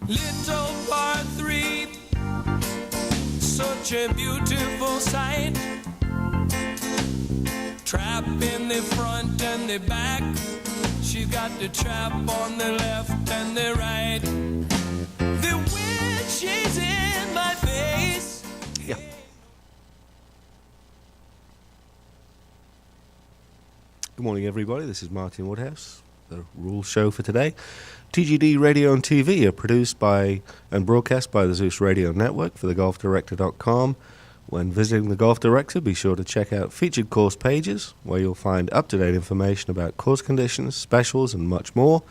Little par 3, such a beautiful sight. Trap in the front and the back. She got the trap on the left and the right. The wind she's in my face. Yeah. Good morning, everybody. This is Martin Woodhouse. The rules show for today. TGD Radio and TV are produced by and broadcast by the Zeus Radio Network for thegolfdirector.com. When visiting the Golf Director, be sure to check out featured course pages where you'll find up-to-date information about course conditions, specials, and much more.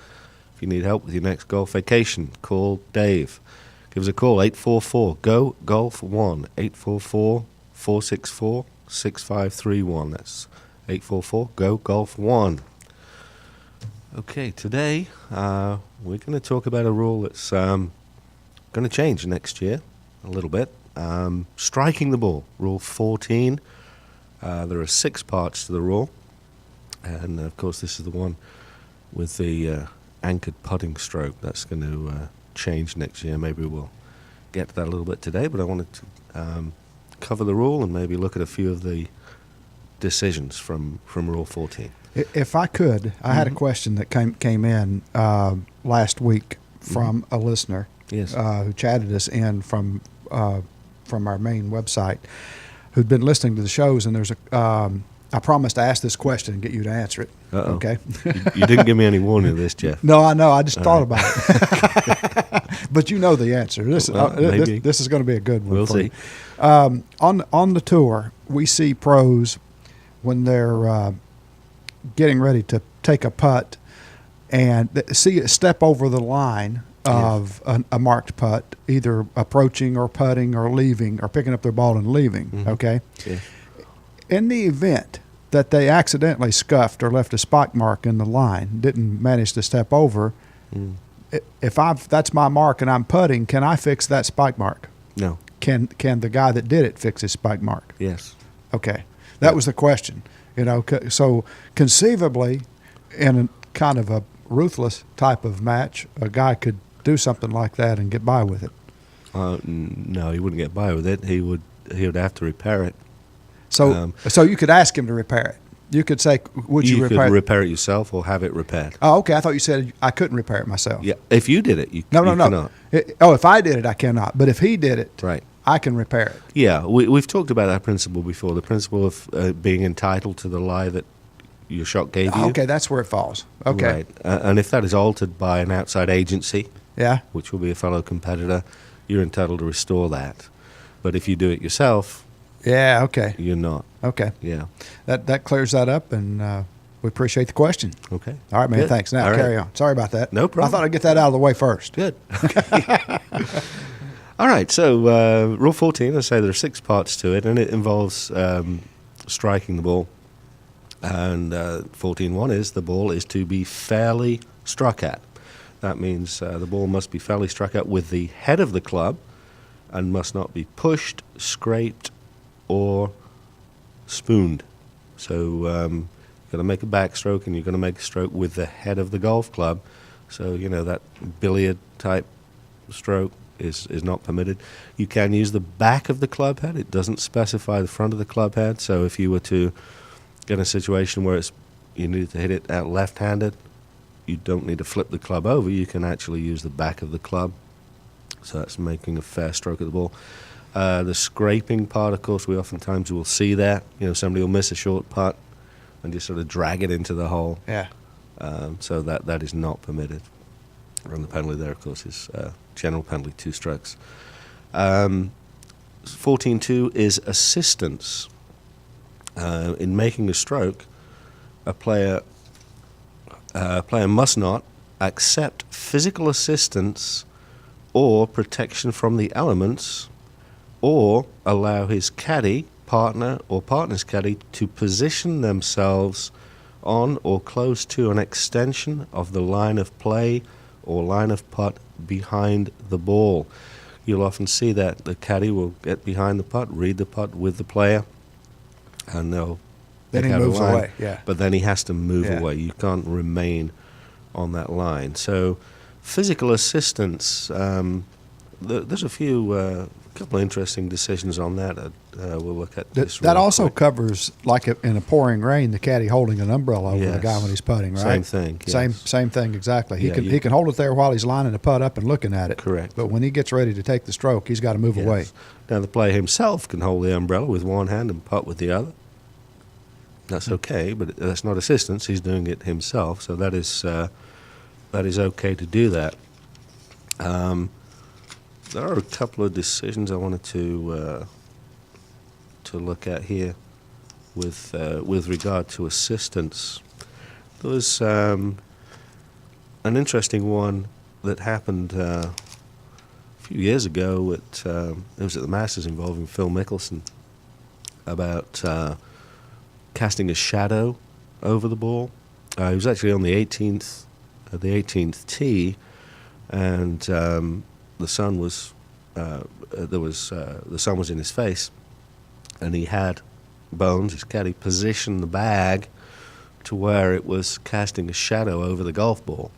If you need help with your next golf vacation, call Dave. Give us a call, 844-GO-GOLF-1, 844-464-6531. That's 844-GO-GOLF-1. Okay, today we're going to talk about a rule that's going to change next year a little bit. Striking the ball, Rule 14. There are 6 parts to the rule, and of course this is the one with the anchored putting stroke. That's going to change next year. Maybe we'll get to that a little bit today, but I wanted to cover the rule and maybe look at a few of the decisions from Rule 14. If I could, I had a question that came in last week from a listener. Yes. Who chatted us in from our main website, who'd been listening to the shows, and there's I promised to ask this question and get you to answer it. Uh-oh. Okay. You didn't give me any warning of this, Jeff. No, I know. I just thought about it. But you know the answer. This is going to be a good one. We'll for see. you. On the tour, we see pros when they're getting ready to take a putt and see it step over the line of a marked putt, either approaching or putting or leaving or picking up their ball and leaving, okay? Yeah. In the event that they accidentally scuffed or left a spike mark in the line, didn't manage to step over, if that's my mark and I'm putting, can I fix that spike mark? No. Can the guy that did it fix his spike mark? Yes. Okay. That was the question. So conceivably, in a kind of a ruthless type of match, a guy could do something like that and get by with it. No, he wouldn't get by with it. He would have to repair it. So you could ask him to repair it. You could say, would you repair it? You could repair it yourself or have it repaired. Oh, okay. I thought you said I couldn't repair it myself. Yeah. If you did it, you No. cannot. If I did it, I cannot. But if he did it, Right. I can repair it. Yeah, we've talked about that principle before, the principle of being entitled to the lie that your shot gave you. Okay, that's where it falls. Okay. Right. And if that is altered by an outside agency, Yeah. which will be a fellow competitor, you're entitled to restore that. But if you do it yourself, Yeah, okay. you're not. Okay. Yeah. That clears that up, and we appreciate the question. Okay. All right, man. Good. Thanks. Now All right. carry on. Sorry about that. No problem. I thought I'd get that out of the way first. Good. Okay. All right, so Rule 14, I say there are 6 parts to it, and it involves striking the ball. And 14.1 is the ball is to be fairly struck at. That means the ball must be fairly struck at with the head of the club and must not be pushed, scraped, or spooned. So you've got to make a backstroke, and you're going to make a stroke with the head of the golf club. So, that billiard-type stroke is not permitted. You can use the back of the club head. It doesn't specify the front of the club head. So if you were to get in a situation where you need to hit it out left-handed, you don't need to flip the club over. You can actually use the back of the club. So that's making a fair stroke of the ball. The scraping part, of course, we oftentimes will see that. Somebody will miss a short putt and just sort of drag it into the hole. Yeah. So that is not permitted. And the penalty there, of course, is general penalty, 2 strokes. 14.2 is assistance. In making a stroke, a player must not accept physical assistance or protection from the elements, or allow his caddy, partner, or partner's caddy to position themselves on or close to an extension of the line of play or line of putt behind the ball. You'll often see that the caddy will get behind the putt, read the putt with the player, and they'll Then he pick out a moves line. away, yeah. But then he has to move Yeah. away. You can't remain on that line. So Physical assistance. There's a couple of interesting decisions on that. We'll look at this. That real also quick. covers, like in a pouring rain, the caddy holding an umbrella over the Yes. guy when he's putting, right? Same thing. Yes. Same thing exactly. He Yeah, he can hold it there while he's lining the putt up and looking at it. Correct. But when he gets ready to take the stroke, he's got to move Yes. away. Now the player himself can hold the umbrella with one hand and putt with the other. That's okay, but that's not assistance. He's doing it himself, so that is okay to do that. There are a couple of decisions I wanted to look at here with regard to assistance. There was an interesting one that happened a few years ago. It was at the Masters involving Phil Mickelson about casting a shadow over the ball. He was actually on the 18th tee, and the sun was the sun was in his face, and he had Bones, his caddy, position the bag to where it was casting a shadow over the golf ball,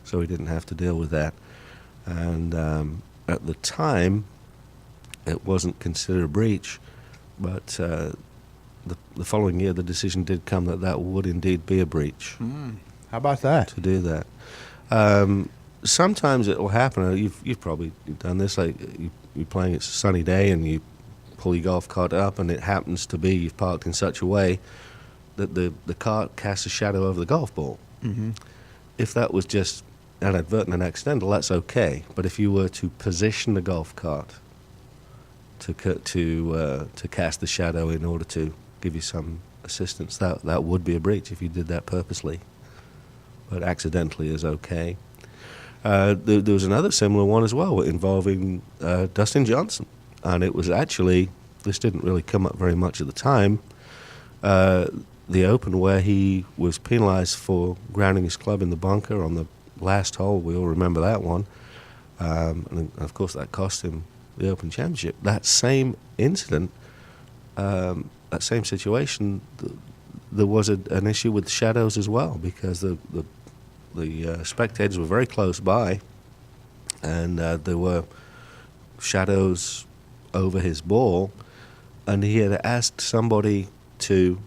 so he didn't have to deal with that. And at the time, it wasn't considered a breach, but the following year, the decision did come that would indeed be a breach. How about that? To do that. Sometimes it will happen. You've probably done this. Like you're playing, it's a sunny day, and you pull your golf cart up, and it happens to be you've parked in such a way that the cart casts a shadow over the golf ball. Mm-hmm. If that was just inadvertent and accidental, that's okay. But if you were to position the golf cart to cast the shadow in order to give you some assistance, that would be a breach if you did that purposely. But accidentally is okay. There was another similar one as well involving Dustin Johnson, and it was actually, this didn't really come up very much at the time, the Open, where he was penalized for grounding his club in the bunker on the last hole. We all remember that one, and of course that cost him the Open Championship. That same incident, that same situation, there was an issue with the shadows as well, because the spectators were very close by, and there were shadows over his ball, and he had asked somebody to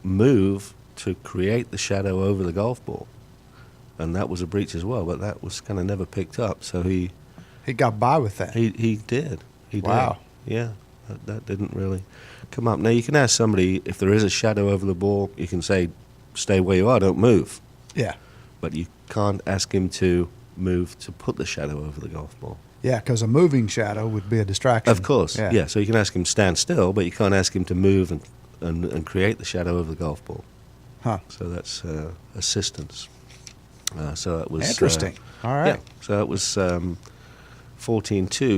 move to create the shadow over the golf ball, and that was a breach as well, but that was kind of never picked up. So he got by with that. He did. Wow. Yeah, that didn't really come up. Now, you can ask somebody, if there is a shadow over the ball, you can say, stay where you are, don't move. Yeah. But you can't ask him to move to put the shadow over the golf ball. Yeah, because a moving shadow would be a distraction. Of course, yeah. So you can ask him to stand still, but you can't ask him to move and create the shadow over the golf ball. Huh. So that's assistance. So it was Interesting. All right. Yeah. So it was 14.2.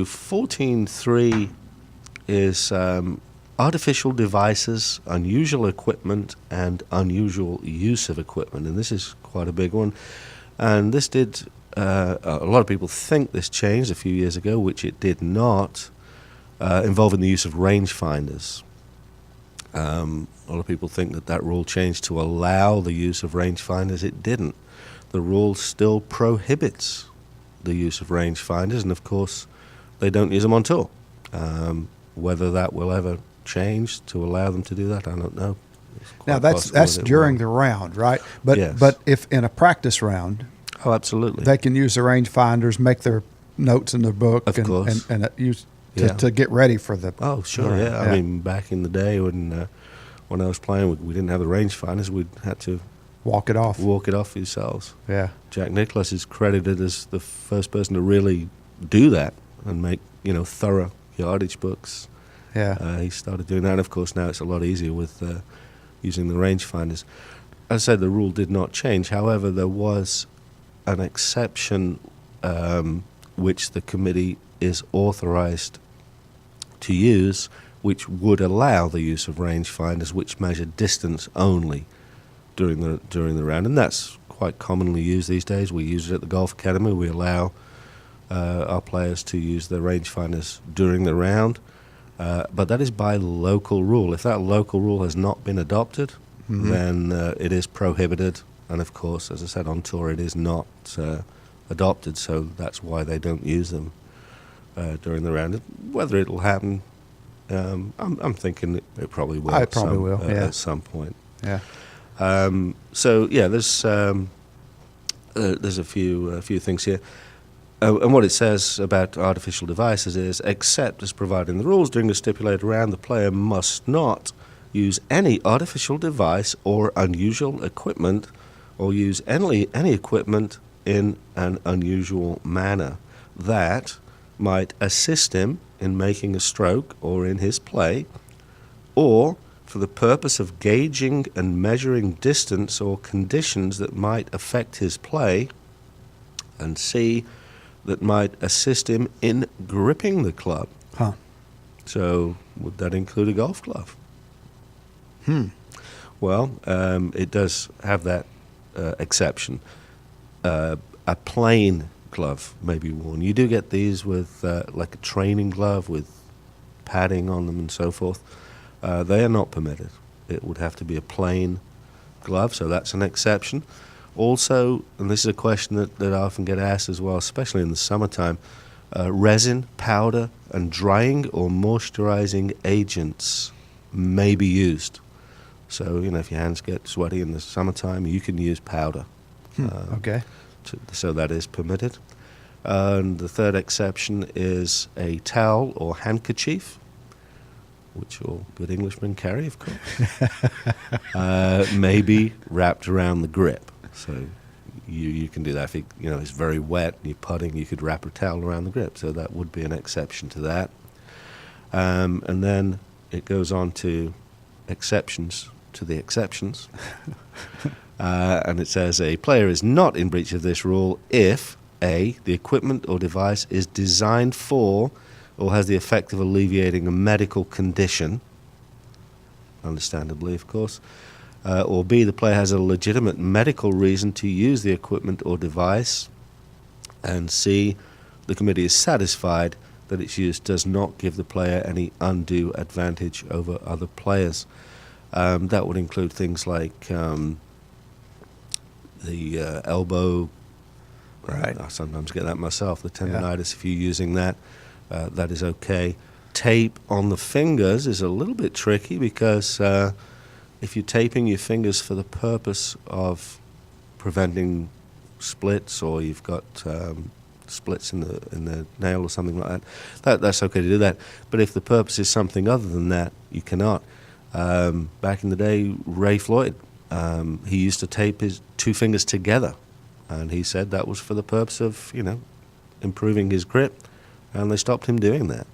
14.3 is artificial devices, unusual equipment, and unusual use of equipment. And this is quite a big one. And this did, a lot of people think this changed a few years ago, which it did not, involving the use of rangefinders. A lot of people think that rule changed to allow the use of rangefinders. It didn't. The rule still prohibits the use of rangefinders, and of course, they don't use them on tour. Whether that will ever change to allow them to do that, I don't know. Now that's during the round, right? But Yes. but if in a practice round, Oh, absolutely. they can use the rangefinders, make their notes in their book, Of course. and use Yeah. to get ready for the. Oh, sure, the yeah. round. I mean, back in the day when I was playing, we didn't have the rangefinders. We had to walk it off. walk it off yourselves. Yeah. Jack Nicklaus is credited as the first person to really do that and make thorough yardage books. Yeah. He started doing that. And of course, now it's a lot easier with using the rangefinders. As I said, the rule did not change. However, there was an exception which the committee is authorized to use, which would allow the use of rangefinders, which measure distance only during the round, and that's quite commonly used these days. We use it at the Golf Academy. We allow our players to use their rangefinders during the round, but that is by local rule. If that local rule has not been adopted, then it is prohibited. And of course, as I said, on tour, it is not adopted, so that's why they don't use them during the round. Whether it'll happen, I'm thinking it probably will. It probably will, yeah. At some point. Yeah. So yeah, there's a few things here. And what it says about artificial devices is, except as provided in the rules during the stipulated round, the player must not use any artificial device or unusual equipment, or use any equipment in an unusual manner that might assist him in making a stroke or in his play, or for the purpose of gauging and measuring distance or conditions that might affect his play, and C, that might assist him in gripping the club. Huh. So would that include a golf glove? Well, it does have that exception. A plain glove may be worn. You do get these with like a training glove with padding on them and so forth. They are not permitted. It would have to be a plain glove, so that's an exception. Also, and this is a question that I often get asked as well, especially in the summertime, resin, powder, and drying or moisturizing agents may be used. So, if your hands get sweaty in the summertime, you can use powder. Okay. So that is permitted. And the third exception is a towel or handkerchief, which all good Englishmen carry, of course, may be wrapped around the grip. So you can do that. If it's very wet and you're putting, you could wrap a towel around the grip. So that would be an exception to that. And then it goes on to exceptions to the exceptions. And it says a player is not in breach of this rule if A, the equipment or device is designed for or has the effect of alleviating a medical condition, understandably, of course, or B, the player has a legitimate medical reason to use the equipment or device, and C, the committee is satisfied that its use does not give the player any undue advantage over other players. That would include things like the elbow. Right. I sometimes get that myself, the tendonitis, if you're using that. That is okay. Tape on the fingers is a little bit tricky because if you're taping your fingers for the purpose of preventing splits, or you've got splits in the nail or something like that, that's okay to do that. But if the purpose is something other than that, you cannot. Back in the day, Ray Floyd, he used to tape his two fingers together, and he said that was for the purpose of improving his grip. And they stopped him doing that.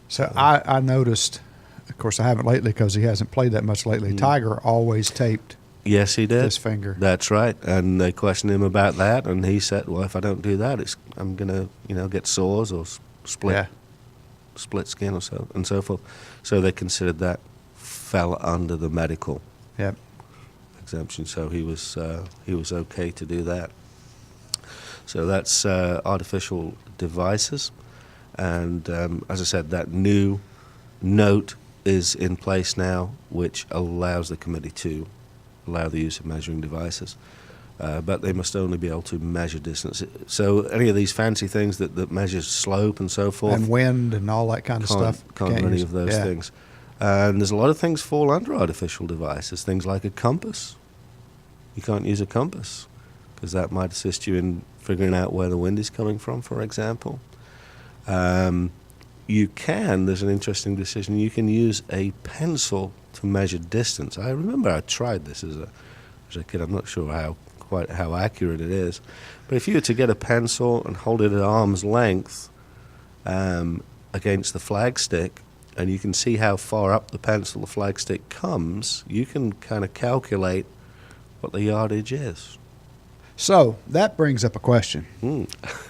So I noticed, of course I haven't lately because he hasn't played that much lately, Tiger always taped Yes, he did. his finger. That's right. And they questioned him about that, and he said, well, if I don't do that, I'm going to get sores or split skin or so and so forth. So they considered that fell under the medical exemption. So he was okay to do that. So that's artificial devices. And as I said, that new note is in place now, which allows the committee to allow the use of measuring devices. But they must only be able to measure distance. So any of these fancy things that measure slope and so forth. And wind and all that kind of stuff. Can't do any of those things. And there's a lot of things fall under artificial devices, things like a compass. You can't use a compass because that might assist you in figuring out where the wind is coming from, for example. There's an interesting decision, you can use a pencil to measure distance. I remember I tried this as a kid. I'm not sure quite how accurate it is. But if you were to get a pencil and hold it at arm's length against the flagstick, and you can see how far up the pencil the flagstick comes, you can kind of calculate what the yardage is. So that brings up a question.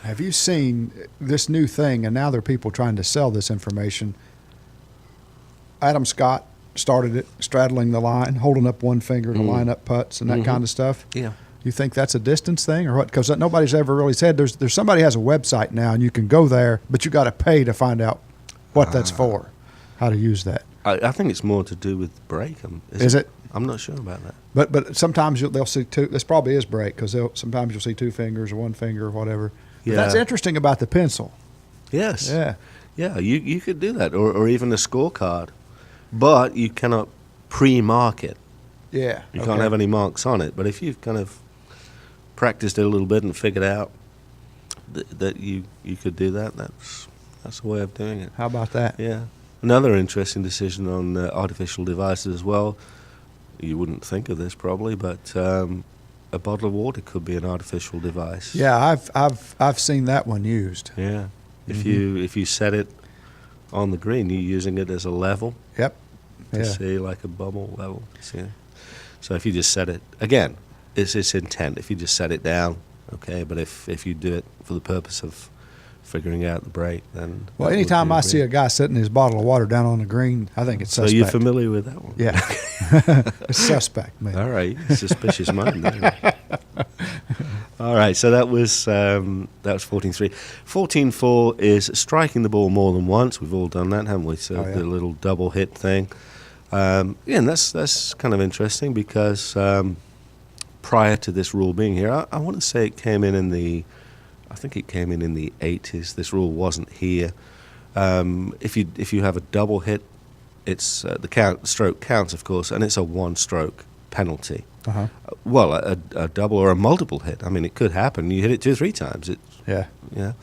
Have you seen this new thing, and now there are people trying to sell this information? Adam Scott started it, straddling the line, holding up one finger to line up putts and that kind of stuff. Yeah. You think that's a distance thing or what? Because nobody's ever really said. There's somebody has a website now, and you can go there, but you got to pay to find out what that's for, how to use that. I think it's more to do with break. Is it? I'm not sure about that. But sometimes they'll see two. This probably is break because sometimes you'll see 2 fingers or 1 finger or whatever. But Yeah. that's interesting about the pencil. Yes. Yeah. Yeah, you could do that, or even a scorecard, but you cannot pre-mark it. Yeah. You can't have any marks on it. But if you've kind of practiced it a little bit and figured out that you could do that, that's the way of doing it. How about that? Yeah. Another interesting decision on artificial devices as well. You wouldn't think of this probably, but a bottle of water could be an artificial device. Yeah, I've seen that one used. Yeah. If Mhm. you set it on the green, you're using it as a level Yep. to Yeah. see, like a bubble level. See? So if you just set it again, it's intent. If you just set it down, okay. But if you do it for the purpose of figuring out the break, then Well, that would anytime be I see a guy setting his bottle of water down on the green, I think it's So suspect. you're familiar with that one? Yeah. It's suspect, man. All right, suspicious mind. Then. All right, so that was 14-3. 14-4 is striking the ball more than once. We've all done that, haven't we? So Oh, yeah. the little double hit thing. Yeah, and that's kind of interesting because prior to this rule being here, I want to say it came in the, I think it came in the 80s. This rule wasn't here. If you have a double hit, it's the stroke counts, of course, and it's a 1-stroke penalty. Uh-huh. Well, a double or a multiple hit. I mean, it could happen. You hit it 2 or 3 times. Yeah. Yeah.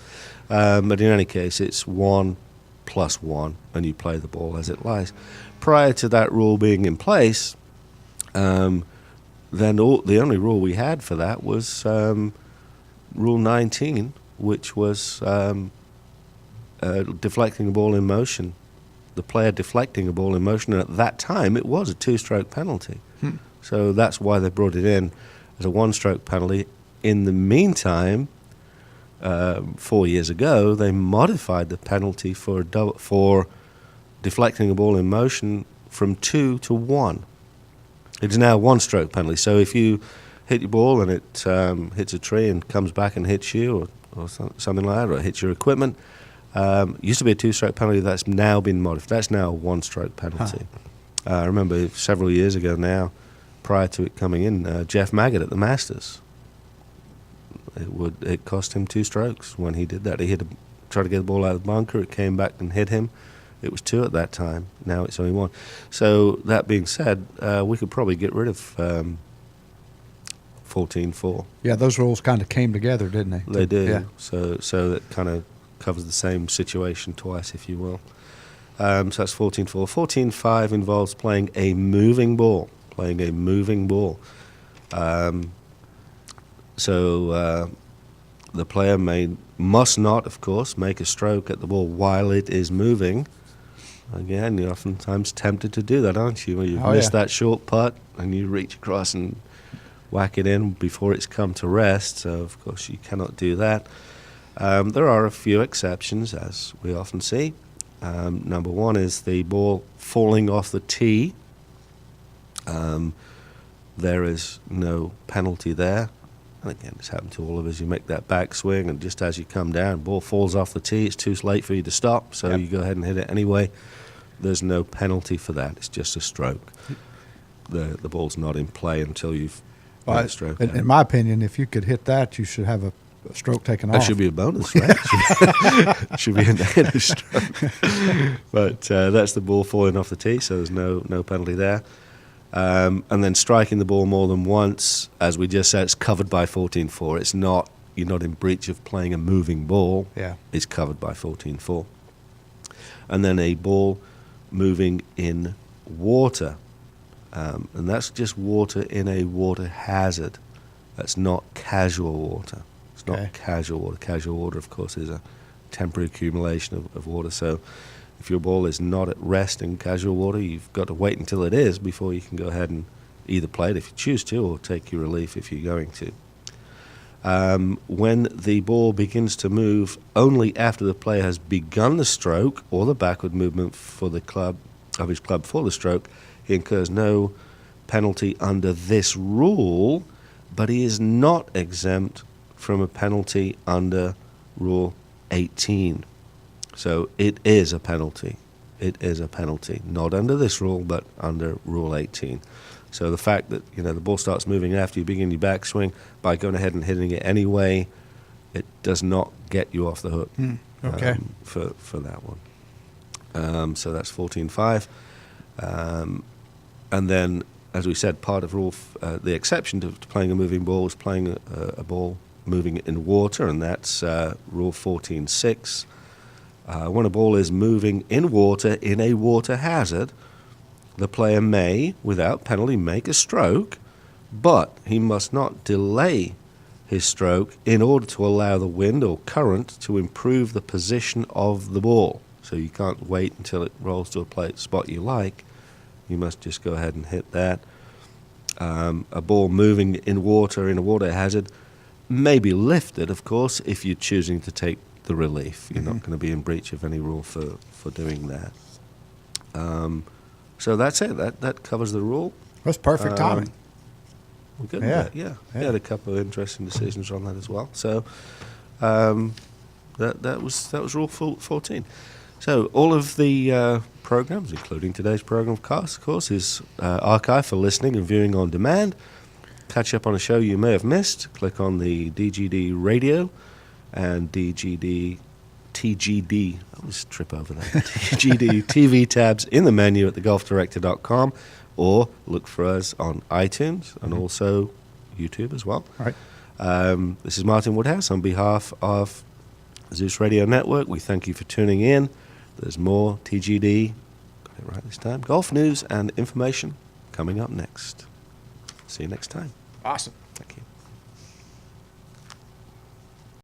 But in any case, it's 1 + 1, and you play the ball as it lies. Prior to that rule being in place, then the only rule we had for that was Rule 19, which was deflecting a ball in motion. The player deflecting a ball in motion, and at that time, it was a 2-stroke penalty. So that's why they brought it in as a 1-stroke penalty. In the meantime, 4 years ago, they modified the penalty for deflecting a ball in motion from 2 to 1. It's now a 1-stroke penalty. So if you hit your ball and it hits a tree and comes back and hits you, or something like that, or it hits your equipment, used to be a 2-stroke penalty. That's now been modified. That's now a 1-stroke penalty. I remember several years ago now, prior to it coming in, Jeff Maggott at the Masters. It cost him 2 strokes when he did that. He tried to get the ball out of the bunker. It came back and hit him. It was 2 at that time. Now it's only 1. So that being said, we could probably get rid of 14-4. Yeah, those rules kind of came together, didn't they? They did. Yeah. So that kind of covers the same situation twice, if you will. So that's 14-4. 14-5 involves playing a moving ball. So the player must not, of course, make a stroke at the ball while it is moving. Again, you're oftentimes tempted to do that, aren't you? When you've missed that short putt and you reach across and whack it in before it's come to rest. So, of course, you cannot do that. There are a few exceptions, as we often see. Number one is the ball falling off the tee. There is no penalty there. And again, it's happened to all of us. You make that backswing, and just as you come down, ball falls off the tee. It's too late for you to stop, so you go ahead and hit it anyway. There's no penalty for that. It's just a stroke. The ball's not in play until you've made a stroke. In my opinion, if you could hit that, you should have a stroke taken off. That should be a bonus, right? should be a negative stroke. But that's the ball falling off the tee, so there's no penalty there. And then striking the ball more than once, as we just said, it's covered by 14-4. It's not, you're not in breach of playing a moving ball. Yeah. It's covered by 14-4. And then a ball moving in water. And that's just water in a water hazard. That's not casual water. It's not casual water. Casual water, of course, is a temporary accumulation of water. So if your ball is not at rest in casual water, you've got to wait until it is before you can go ahead and either play it if you choose to, or take your relief if you're going to. When the ball begins to move only after the player has begun the stroke or the backward movement for the club of his club for the stroke, he incurs no penalty under this rule, but he is not exempt from a penalty under Rule 18. So it is a penalty. it is a penalty. Not under this rule, but under Rule 18. So the fact that, the ball starts moving after you begin your backswing, by going ahead and hitting it anyway, it does not get you off the hook Okay. for that one. So that's 14.5. And then, as we said, part of the exception to playing a moving ball is playing a ball moving in water, and that's Rule 14.6. When a ball is moving in water in a water hazard, the player may, without penalty, make a stroke, but he must not delay his stroke in order to allow the wind or current to improve the position of the ball. So you can't wait until it rolls to a spot you like. You must just go ahead and hit that. A ball moving in water in a water hazard may be lifted, of course, if you're choosing to take the relief. You're not going to be in breach of any rule for doing that. So that's it. That covers the rule. That's perfect timing. We're good Yeah. with that. Yeah. Yeah. We had a couple of interesting decisions on that as well. So that was Rule 14. So all of the programs, including today's program, of course, is archived for listening and viewing on demand. Catch up on a show you may have missed. Click on the DGD Radio and TGD. I always trip over that. TGD TV tabs in the menu at thegolfdirector.com, or look for us on iTunes and also YouTube as well. All right. This is Martin Woodhouse on behalf of Zeus Radio Network. We thank you for tuning in. There's more TGD, got it right this time, golf news and information coming up next. See you next time. Awesome. Thank you.